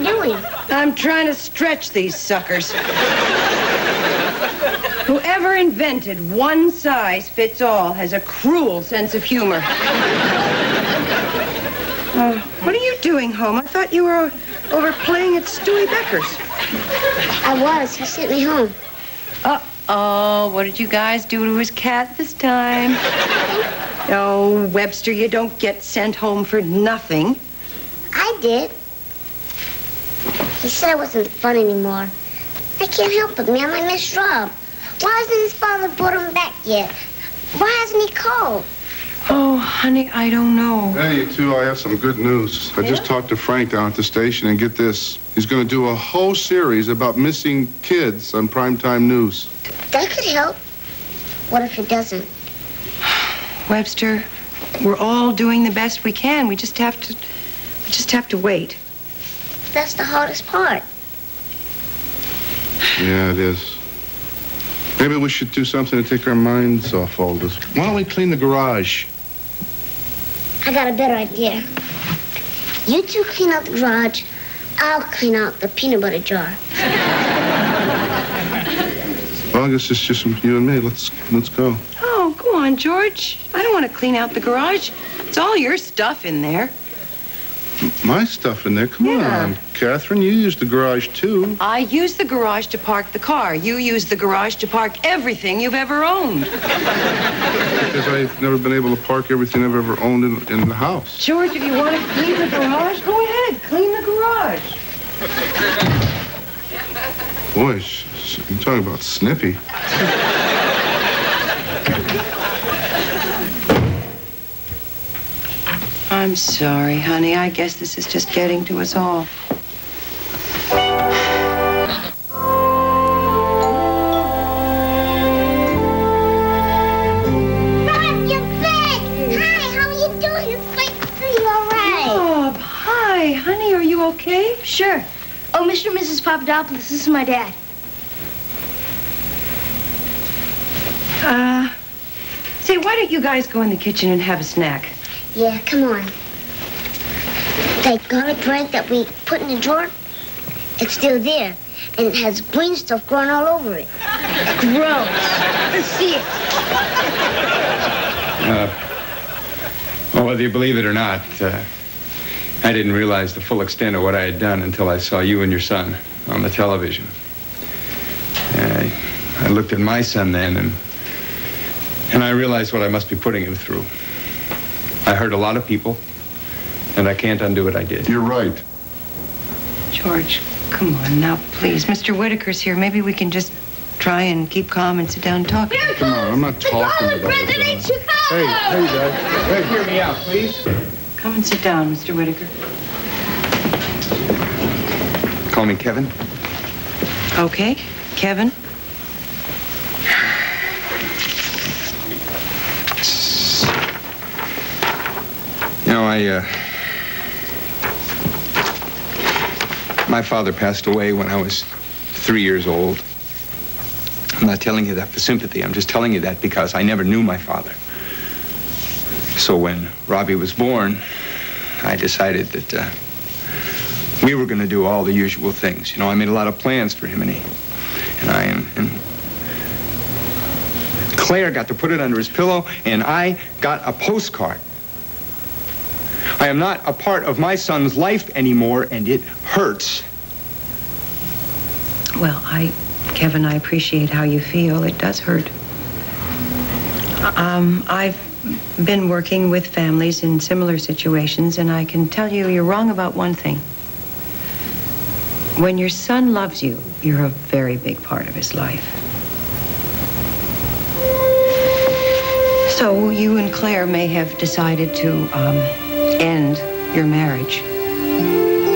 you doing? I'm trying to stretch these suckers. Whoever invented one size fits all has a cruel sense of humor. What are you doing home? I thought you were over playing at Stewie Becker's. I was. He sent me home. Uh-oh, what did you guys do to his cat this time? Oh, Webster, you don't get sent home for nothing. I did. He said I wasn't fun anymore. I can't help it, ma'am. I miss Rob. Why hasn't his father brought him back yet? Why hasn't he called? Oh, honey, I don't know. Hey, you two, I have some good news. I just talked to Frank down at the station, and get this. He's going to do a whole series about missing kids on primetime news. That could help. What if it doesn't? Webster, we're all doing the best we can. We just have to wait. That's the hardest part. Yeah, it is. Maybe we should do something to take our minds off all this. Why don't we clean the garage? I got a better idea. You two clean out the garage. I'll clean out the peanut butter jar. Well, I guess it's just you and me. Let's go. Oh, go on, George. I don't want to clean out the garage. It's all your stuff in there. My stuff in there? Come on, Catherine. You use the garage, too. I use the garage to park the car. You use the garage to park everything you've ever owned. Because I've never been able to park everything I've ever owned in the house. George, if you want to clean the garage, go ahead. Clean the garage. Boy, you're talking about snippy. I'm sorry, honey. I guess this is just getting to us all. Rob, you're back! Hi, how are you doing? It's great to see you all right. Rob, hi. Honey, are you okay? Sure. Oh, Mr. and Mrs. Papadopoulos, this is my dad. Say, why don't you guys go in the kitchen and have a snack? Yeah, come on. That garlic bread that we put in the drawer, it's still there. And it has green stuff growing all over it. Gross. Let's see it. Well, whether you believe it or not, I didn't realize the full extent of what I had done until I saw you and your son on the television. I looked at my son then, and I realized what I must be putting him through. I hurt a lot of people, and I can't undo what I did. You're right. George, come on now, please. Mr. Whitaker's here. Maybe we can just try and keep calm and sit down and talk. Come on, I'm not talking about it. Hey, Dad. Hey, hear me out, please. Come and sit down, Mr. Whitaker. Call me Kevin. Okay, Kevin. You know, my father passed away when I was 3 years old. I'm not telling you that for sympathy. I'm just telling you that because I never knew my father. So when Robbie was born, I decided that we were going to do all the usual things. You know, I made a lot of plans for him, and Claire got to put it under his pillow, and I got a postcard. I am not a part of my son's life anymore, and it hurts. Well, Kevin, I appreciate how you feel. It does hurt. I've been working with families in similar situations, and I can tell you you're wrong about one thing. When your son loves you, you're a very big part of his life. So you and Claire may have decided to end your marriage,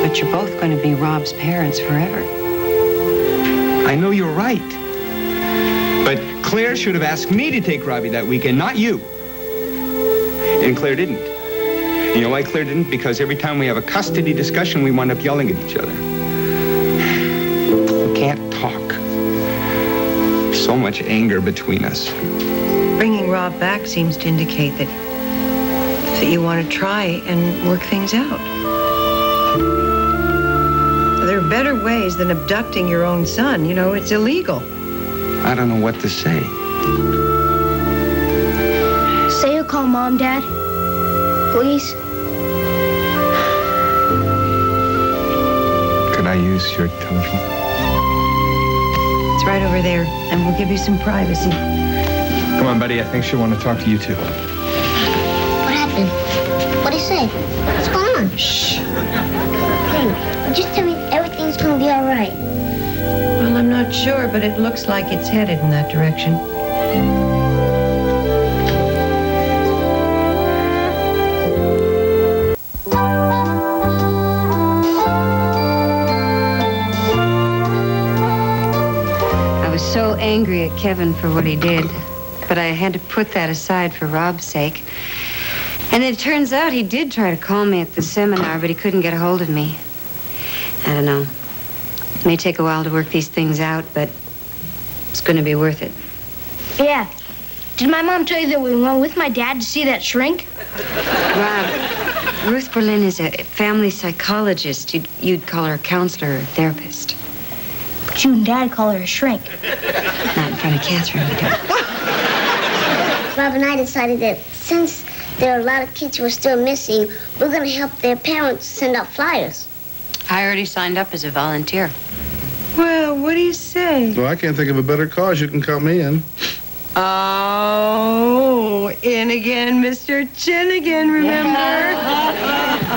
but you're both going to be Rob's parents forever. I know you're right. But Claire should have asked me to take Robbie that weekend, not you. And Claire didn't. You know why Claire didn't? Because every time we have a custody discussion, we wind up yelling at each other. We can't talk. So much anger between us. Bringing Rob back seems to indicate that you want to try and work things out. there are better ways than abducting your own son. You know, it's illegal. I don't know what to say. Say you'll call Mom, Dad. Please. Could I use your telephone? It's right over there, and we'll give you some privacy. Come on, buddy. I think she'll want to talk to you, too. What happened? What'd he say? What's going on? Shh. Hey, just tell me everything's gonna be all right. Well, I'm not sure, but it looks like it's headed in that direction. I was so angry at Kevin for what he did, but I had to put that aside for Rob's sake. And it turns out he did try to call me at the seminar, but he couldn't get a hold of me. I don't know. It may take a while to work these things out, but it's going to be worth it. Yeah. Did my mom tell you that we went with my dad to see that shrink? Rob, Ruth Berlin is a family psychologist. You'd call her a counselor or a therapist. But you and Dad call her a shrink. Not in front of Catherine, we don't. Rob and I decided that since there are a lot of kids who are still missing, we're gonna help their parents send out flyers. I already signed up as a volunteer. Well, what do you say? Well, I can't think of a better cause. You can count me in. Oh, in again, Mr. Chinnigan, remember?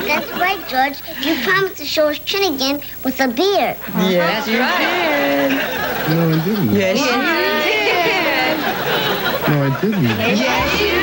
That's right, George. You promised to show us Chin again with a beard. Yes, you did. No, I didn't. Yes, No, I didn't. you did. Yes, you